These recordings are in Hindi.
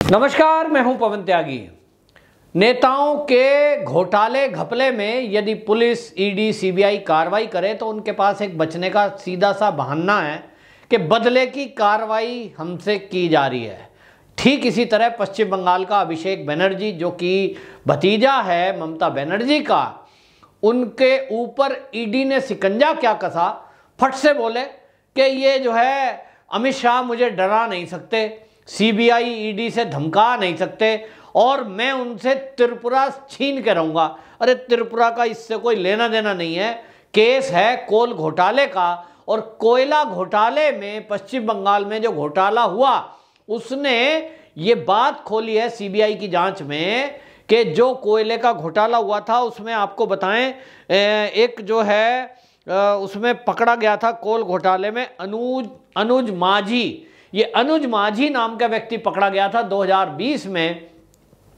नमस्कार, मैं हूं पवन त्यागी। नेताओं के घोटाले घपले में यदि पुलिस, ईडी, सीबीआई कार्रवाई करे तो उनके पास एक बचने का सीधा सा बहाना है कि बदले की कार्रवाई हमसे की जा रही है। ठीक इसी तरह पश्चिम बंगाल का अभिषेक बनर्जी, जो कि भतीजा है ममता बनर्जी का, उनके ऊपर ईडी ने शिकंजा क्या कसा, फट से बोले कि ये जो है अमित शाह मुझे डरा नहीं सकते, सीबीआई ईडी से धमका नहीं सकते और मैं उनसे त्रिपुरा छीन के रहूंगा। अरे त्रिपुरा का इससे कोई लेना देना नहीं है, केस है कोल घोटाले का। और कोयला घोटाले में पश्चिम बंगाल में जो घोटाला हुआ, उसने ये बात खोली है सीबीआई की जांच में कि जो कोयले का घोटाला हुआ था उसमें आपको बताएं, एक जो है उसमें पकड़ा गया था कोल घोटाले में अनुज माझी। ये अनुज माझी नाम का व्यक्ति पकड़ा गया था 2020 में,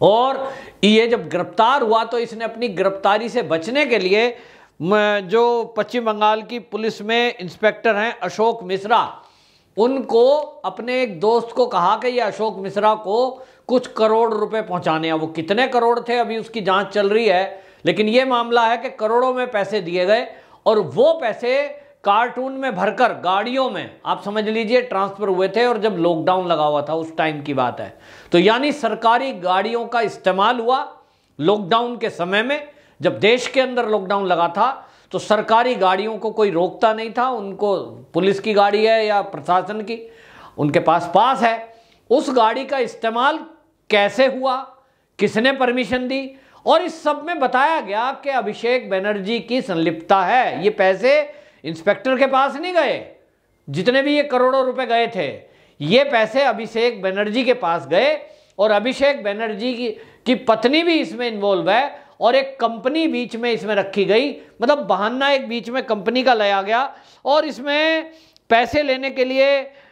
और ये जब गिरफ्तार हुआ तो इसने अपनी गिरफ्तारी से बचने के लिए जो पश्चिम बंगाल की पुलिस में इंस्पेक्टर हैं अशोक मिश्रा, उनको अपने एक दोस्त को कहा कि ये अशोक मिश्रा को कुछ करोड़ रुपए पहुंचाने हैं। वो कितने करोड़ थे अभी उसकी जांच चल रही है, लेकिन ये मामला है कि करोड़ों में पैसे दिए गए और वो पैसे कार्टून में भरकर गाड़ियों में, आप समझ लीजिए, ट्रांसफर हुए थे। और जब लॉकडाउन लगा हुआ था उस टाइम की बात है, तो यानी सरकारी गाड़ियों का इस्तेमाल हुआ लॉकडाउन के समय में। जब देश के अंदर लॉकडाउन लगा था तो सरकारी गाड़ियों को कोई रोकता नहीं था, उनको पुलिस की गाड़ी है या प्रशासन की, उनके पास है। उस गाड़ी का इस्तेमाल कैसे हुआ, किसने परमिशन दी, और इस सब में बताया गया कि अभिषेक बनर्जी की संलिप्तता है। ये पैसे इंस्पेक्टर के पास नहीं गए, जितने भी ये करोड़ों रुपए गए थे, ये पैसे अभिषेक बनर्जी के पास गए। और अभिषेक बनर्जी की पत्नी भी इसमें इन्वॉल्व है और एक कंपनी बीच में इसमें रखी गई। मतलब बहाना एक बीच में कंपनी का लाया गया और इसमें पैसे लेने के लिए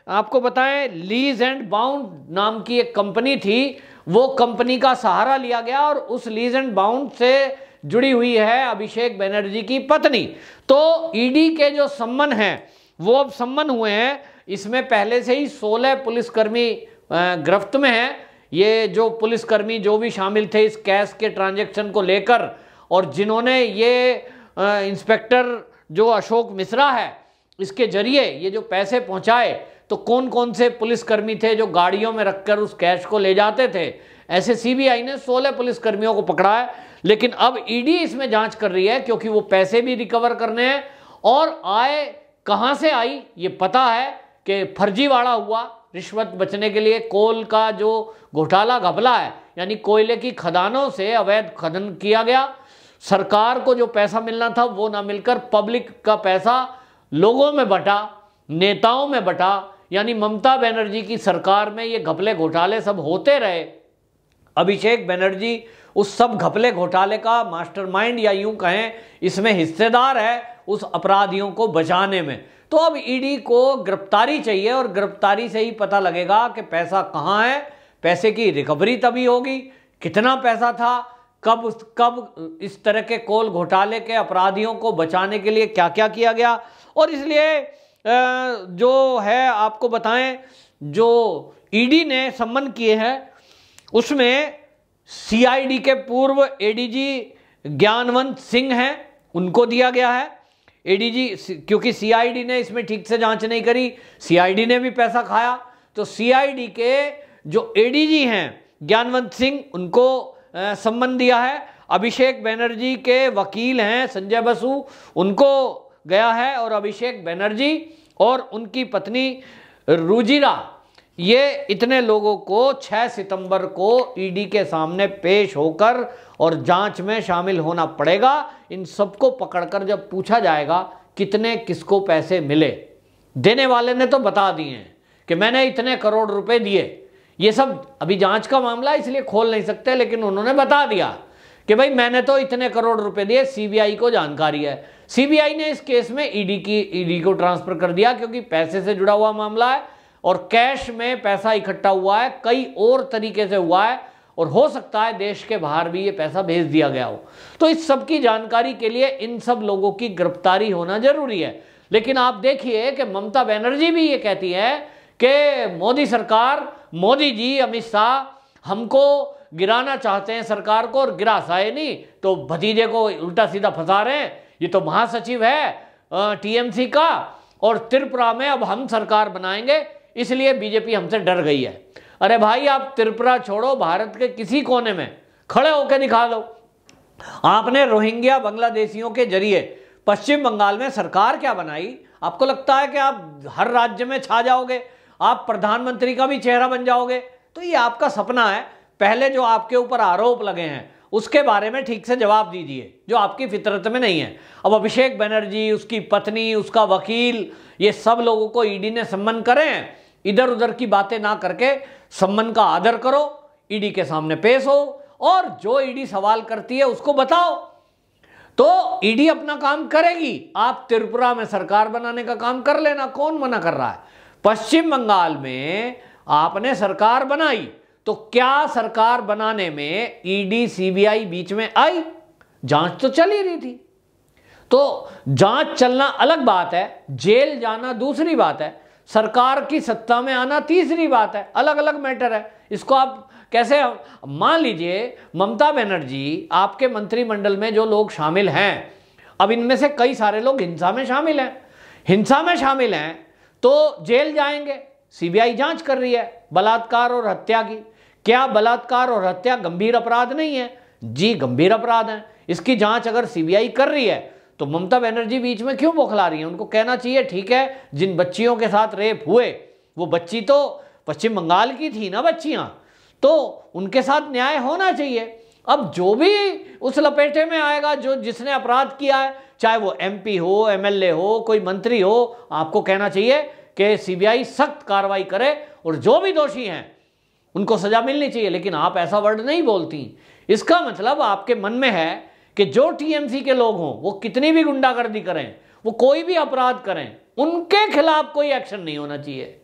आपको बताएं लीज एंड बाउंड नाम की एक कंपनी थी, वो कंपनी का सहारा लिया गया और उस लीज एंड बाउंड से जुड़ी हुई है अभिषेक बनर्जी की पत्नी। तो ईडी के जो सम्मन हैं वो अब सम्मन हुए हैं। इसमें पहले से ही 16 पुलिसकर्मी गिरफ्त में हैं। ये जो पुलिसकर्मी जो भी शामिल थे इस कैश के ट्रांजैक्शन को लेकर, और जिन्होंने ये इंस्पेक्टर जो अशोक मिश्रा है इसके जरिए ये जो पैसे पहुंचाए, तो कौन कौन से पुलिसकर्मी थे जो गाड़ियों में रखकर उस कैश को ले जाते थे। ऐसे सीबीआई ने 16 पुलिसकर्मियों को पकड़ा है, लेकिन अब ईडी इसमें जांच कर रही है क्योंकि वो पैसे भी रिकवर करने हैं और आय कहां से आई ये पता है कि फर्जीवाड़ा हुआ रिश्वत बचने के लिए। कोल का जो घोटाला घपला है, यानी कोयले की खदानों से अवैध खनन किया गया, सरकार को जो पैसा मिलना था वो ना मिलकर पब्लिक का पैसा लोगों में बटा, नेताओं में बटा। यानी ममता बनर्जी की सरकार में ये घपले घोटाले सब होते रहे। अभिषेक बनर्जी उस सब घपले घोटाले का मास्टरमाइंड या यूं कहें इसमें हिस्सेदार है, उस अपराधियों को बचाने में। तो अब ईडी को गिरफ्तारी चाहिए और गिरफ्तारी से ही पता लगेगा कि पैसा कहां है, पैसे की रिकवरी तभी होगी, कितना पैसा था, कब इस तरह के कोल घोटाले के अपराधियों को बचाने के लिए क्या क्या किया गया। और इसलिए जो है आपको बताएं, जो ईडी ने सम्मन किए हैं उसमें सीआईडी के पूर्व एडीजी ज्ञानवंत सिंह हैं, उनको दिया गया है। एडीजी, क्योंकि सीआईडी ने इसमें ठीक से जांच नहीं करी, सीआईडी ने भी पैसा खाया, तो सीआईडी के जो एडीजी हैं ज्ञानवंत सिंह, उनको सम्मन दिया है। अभिषेक बनर्जी के वकील हैं संजय बसु, उनको गया है। और अभिषेक बनर्जी और उनकी पत्नी रुजिरा, ये इतने लोगों को 6 सितंबर को ईडी के सामने पेश होकर और जांच में शामिल होना पड़ेगा। इन सबको पकड़कर जब पूछा जाएगा कितने किसको पैसे मिले, देने वाले ने तो बता दिए हैं कि मैंने इतने करोड़ रुपए दिए। ये सब अभी जांच का मामला है इसलिए खोल नहीं सकते, लेकिन उन्होंने बता दिया कि भाई मैंने तो इतने करोड़ रुपए दिए, सीबीआई को जानकारी है। सीबीआई ने इस केस में ईडी को ट्रांसफर कर दिया क्योंकि पैसे से जुड़ा हुआ मामला है और कैश में पैसा इकट्ठा हुआ है, कई और तरीके से हुआ है और हो सकता है देश के बाहर भी ये पैसा भेज दिया गया हो। तो इस सब की जानकारी के लिए इन सब लोगों की गिरफ्तारी होना जरूरी है। लेकिन आप देखिए कि ममता बनर्जी भी ये कहती है कि मोदी सरकार, मोदी जी, अमित शाह हमको गिराना चाहते हैं सरकार को, और गिरा साए नहीं तो भतीजे को उल्टा सीधा फंसा रहे हैं। ये तो महासचिव है टीएमसी का, और त्रिपुरा में अब हम सरकार बनाएंगे, इसलिए बीजेपी हमसे डर गई है। अरे भाई, आप त्रिपुरा छोड़ो, भारत के किसी कोने में खड़े होकर दिखा दो। आपने रोहिंग्या बांग्लादेशियों के जरिए पश्चिम बंगाल में सरकार क्या बनाई? आपको लगता है कि आप हर राज्य में छा जाओगे, आप प्रधानमंत्री का भी चेहरा बन जाओगे? तो ये आपका सपना है। पहले जो आपके ऊपर आरोप लगे हैं उसके बारे में ठीक से जवाब दीजिए, जो आपकी फितरत में नहीं है। अब अभिषेक बनर्जी, उसकी पत्नी, उसका वकील, ये सब लोगों को ईडी ने सम्मन करें। इधर उधर की बातें ना करके सम्मन का आदर करो, ईडी के सामने पेश हो, और जो ईडी सवाल करती है उसको बताओ, तो ईडी अपना काम करेगी। आप त्रिपुरा में सरकार बनाने का काम कर लेना, कौन मना कर रहा है? पश्चिम बंगाल में आपने सरकार बनाई, तो क्या सरकार बनाने में ईडी सीबीआई बीच में आई? जांच तो चल ही रही थी। तो जांच चलना अलग बात है, जेल जाना दूसरी बात है, सरकार की सत्ता में आना तीसरी बात है, अलग अलग मैटर है। इसको आप कैसे, मान लीजिए ममता बनर्जी, आपके मंत्रिमंडल में जो लोग शामिल हैं, अब इनमें से कई सारे लोग हिंसा में शामिल हैं, तो जेल जाएंगे। सीबीआई जांच कर रही है बलात्कार और हत्या की। क्या बलात्कार और हत्या गंभीर अपराध नहीं है? जी गंभीर अपराध है। इसकी जांच अगर सीबीआई कर रही है तो ममता बनर्जी बीच में क्यों बौखला रही है? उनको कहना चाहिए ठीक है, जिन बच्चियों के साथ रेप हुए, वो बच्ची तो पश्चिम बंगाल की थी ना बच्चियां, तो उनके साथ न्याय होना चाहिए। अब जो भी उस लपेटे में आएगा, जो जिसने अपराध किया है, चाहे वो एमपी हो, एमएलए हो, कोई मंत्री हो, आपको कहना चाहिए कि सीबीआई सख्त कार्रवाई करे और जो भी दोषी हैं उनको सजा मिलनी चाहिए। लेकिन आप ऐसा वर्ड नहीं बोलती। इसका मतलब आपके मन में है कि जो टीएमसी के लोग हों, वो कितनी भी गुंडागर्दी करें, वो कोई भी अपराध करें, उनके खिलाफ कोई एक्शन नहीं होना चाहिए।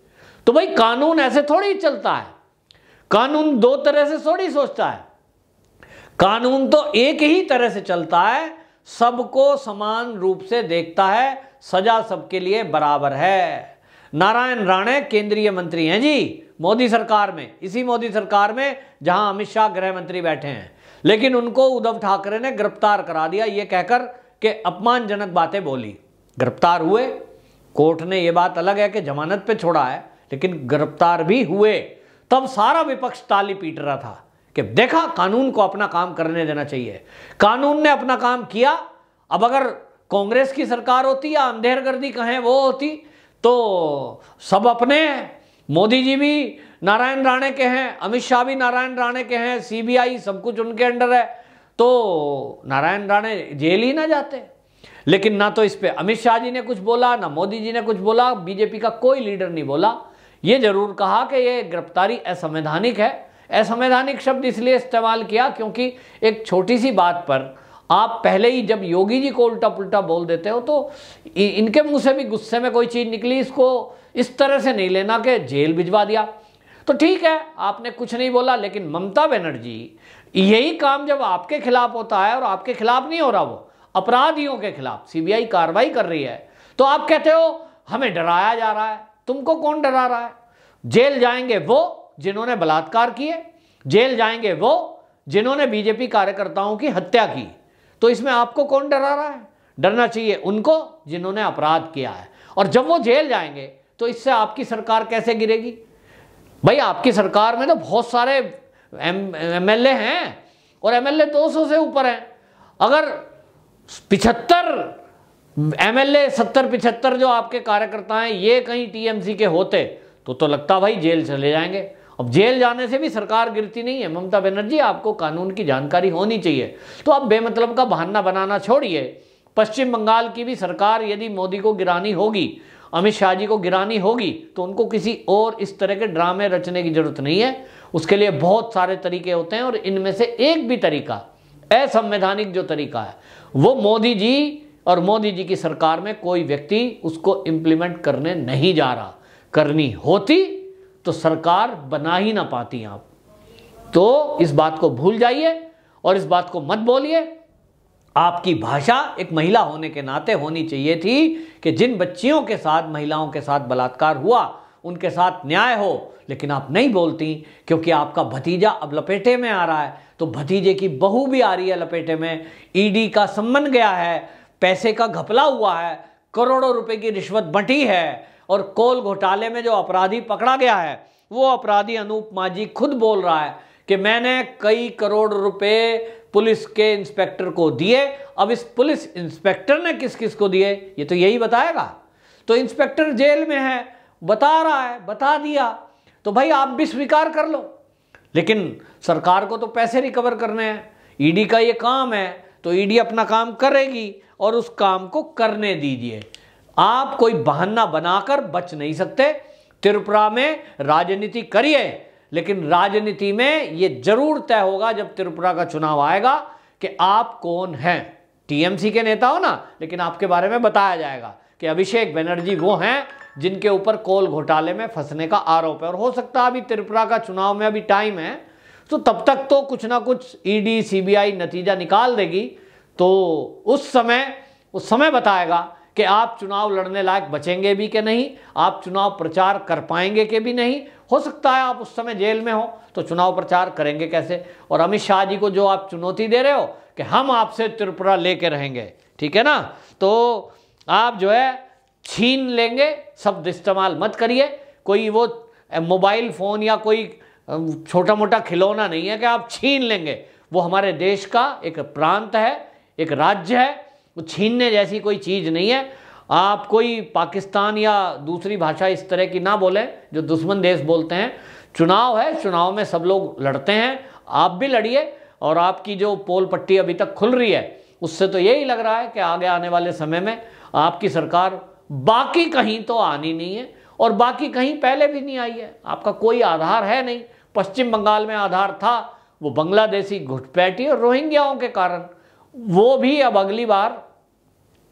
तो भाई कानून ऐसे थोड़ी चलता है, कानून दो तरह से थोड़ी सोचता है। कानून तो एक ही तरह से चलता है, सबको समान रूप से देखता है, सजा सबके लिए बराबर है। नारायण राणे केंद्रीय मंत्री हैं जी मोदी सरकार में, इसी मोदी सरकार में जहां अमित शाह गृह मंत्री बैठे हैं, लेकिन उनको उद्धव ठाकरे ने गिरफ्तार करा दिया ये कहकर कि अपमानजनक बातें बोली। गिरफ्तार हुए, कोर्ट ने ये बात अलग है कि जमानत पे छोड़ा है, लेकिन गिरफ्तार भी हुए। तब सारा विपक्ष ताली पीट रहा था कि देखा, कानून को अपना काम करने देना चाहिए। कानून ने अपना काम किया। अब अगर कांग्रेस की सरकार होती या अंधेरगर्दी कहें वो होती, तो सब अपने हैं। मोदी जी भी नारायण राणे के हैं, अमित शाह भी नारायण राणे के हैं, सीबीआई सब कुछ उनके अंडर है, तो नारायण राणे जेल ही ना जाते। लेकिन ना तो इस पे अमित शाह जी ने कुछ बोला, ना मोदी जी ने कुछ बोला, बीजेपी का कोई लीडर नहीं बोला। ये जरूर कहा कि ये गिरफ्तारी असंवैधानिक है। असंवैधानिक शब्द इसलिए इस्तेमाल किया क्योंकि एक छोटी सी बात पर आप पहले ही जब योगी जी को उल्टा पुल्टा बोल देते हो, तो इनके मुंह से भी गुस्से में कोई चीज निकली, इसको इस तरह से नहीं लेना कि जेल भिजवा दिया। तो ठीक है, आपने कुछ नहीं बोला, लेकिन ममता बनर्जी यही काम जब आपके खिलाफ होता है, और आपके खिलाफ नहीं हो रहा, वो अपराधियों के खिलाफ सीबीआई कार्रवाई कर रही है, तो आप कहते हो हमें डराया जा रहा है। तुमको कौन डरा रहा है? जेल जाएंगे वो जिन्होंने बलात्कार किए, जेल जाएंगे वो जिन्होंने बीजेपी कार्यकर्ताओं की हत्या की। तो इसमें आपको कौन डरा रहा है? डरना चाहिए उनको जिन्होंने अपराध किया है। और जब वो जेल जाएंगे तो इससे आपकी सरकार कैसे गिरेगी? भाई आपकी सरकार में तो बहुत सारे एमएलए हैं, और एमएलए 200 से ऊपर हैं। अगर 75 एमएलए 70-75 जो आपके कार्यकर्ता हैं ये कहीं टीएमसी के होते तो लगता भाई जेल चले जाएंगे। अब जेल जाने से भी सरकार गिरती नहीं है। ममता बनर्जी, आपको कानून की जानकारी होनी चाहिए। तो आप बेमतलब का बहाना बनाना छोड़िए। पश्चिम बंगाल की भी सरकार यदि मोदी को गिरानी होगी, अमित शाह जी को गिरानी होगी, तो उनको किसी और इस तरह के ड्रामे रचने की जरूरत नहीं है। उसके लिए बहुत सारे तरीके होते हैं, और इनमें से एक भी तरीका, असंवैधानिक जो तरीका है, वो मोदी जी और मोदी जी की सरकार में कोई व्यक्ति उसको इंप्लीमेंट करने नहीं जा रहा। करनी होती तो सरकार बना ही ना पाती आप। तो इस बात को भूल जाइए और इस बात को मत बोलिए। आपकी भाषा एक महिला होने के नाते होनी चाहिए थी कि जिन बच्चियों के साथ, महिलाओं के साथ बलात्कार हुआ, उनके साथ न्याय हो, लेकिन आप नहीं बोलती क्योंकि आपका भतीजा अब लपेटे में आ रहा है, तो भतीजे की बहू भी आ रही है लपेटे में। ईडी का सम्मन गया है, पैसे का घपला हुआ है, करोड़ों रुपए की रिश्वत बंटी है, और कोल घोटाले में जो अपराधी पकड़ा गया है वो अपराधी अनूप माझी खुद बोल रहा है कि मैंने कई करोड़ रुपए पुलिस के इंस्पेक्टर को दिए। अब इस पुलिस इंस्पेक्टर ने किस किस को दिए ये तो यही बताएगा। तो इंस्पेक्टर जेल में है, बता रहा है, बता दिया, तो भाई आप भी स्वीकार कर लो। लेकिन सरकार को तो पैसे रिकवर करने हैं, ईडी का ये काम है, तो ईडी अपना काम करेगी और उस काम को करने दीजिए। आप कोई बहाना बनाकर बच नहीं सकते। त्रिपुरा में राजनीति करिए, लेकिन राजनीति में ये जरूर तय होगा जब त्रिपुरा का चुनाव आएगा कि आप कौन हैं। टीएमसी के नेता हो ना, लेकिन आपके बारे में बताया जाएगा कि अभिषेक बनर्जी वो हैं जिनके ऊपर कोल घोटाले में फंसने का आरोप है। और हो सकता है अभी त्रिपुरा का चुनाव में अभी टाइम है, तो तब तक तो कुछ ना कुछ ईडी सीबीआई नतीजा निकाल देगी, तो उस समय बताएगा कि आप चुनाव लड़ने लायक बचेंगे भी कि नहीं, आप चुनाव प्रचार कर पाएंगे कि भी नहीं। हो सकता है आप उस समय जेल में हो, तो चुनाव प्रचार करेंगे कैसे। और अमित शाह जी को जो आप चुनौती दे रहे हो कि हम आपसे त्रिपुरा लेके रहेंगे, ठीक है ना, तो आप जो है छीन लेंगे शब्द इस्तेमाल मत करिए। कोई वो मोबाइल फ़ोन या कोई छोटा मोटा खिलौना नहीं है कि आप छीन लेंगे। वो हमारे देश का एक प्रांत है, एक राज्य है, वो छीनने जैसी कोई चीज़ नहीं है। आप कोई पाकिस्तान या दूसरी भाषा इस तरह की ना बोलें जो दुश्मन देश बोलते हैं। चुनाव है, चुनाव में सब लोग लड़ते हैं, आप भी लड़िए। और आपकी जो पोल पट्टी अभी तक खुल रही है उससे तो यही लग रहा है कि आगे आने वाले समय में आपकी सरकार बाकी कहीं तो आनी नहीं है, और बाकी कहीं पहले भी नहीं आई है। आपका कोई आधार है नहीं। पश्चिम बंगाल में आधार था, वो बांग्लादेशी घुसपैठी और रोहिंग्याओं के कारण, वो भी अब अगली बार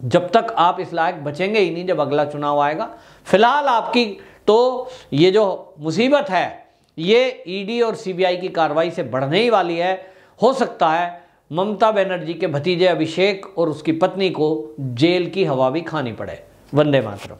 जब तक आप इस लायक बचेंगे ही नहीं जब अगला चुनाव आएगा। फिलहाल आपकी तो ये जो मुसीबत है ये ईडी और सीबीआई की कार्रवाई से बढ़ने ही वाली है। हो सकता है ममता बनर्जी के भतीजे अभिषेक और उसकी पत्नी को जेल की हवा भी खानी पड़े। वंदे मातरम।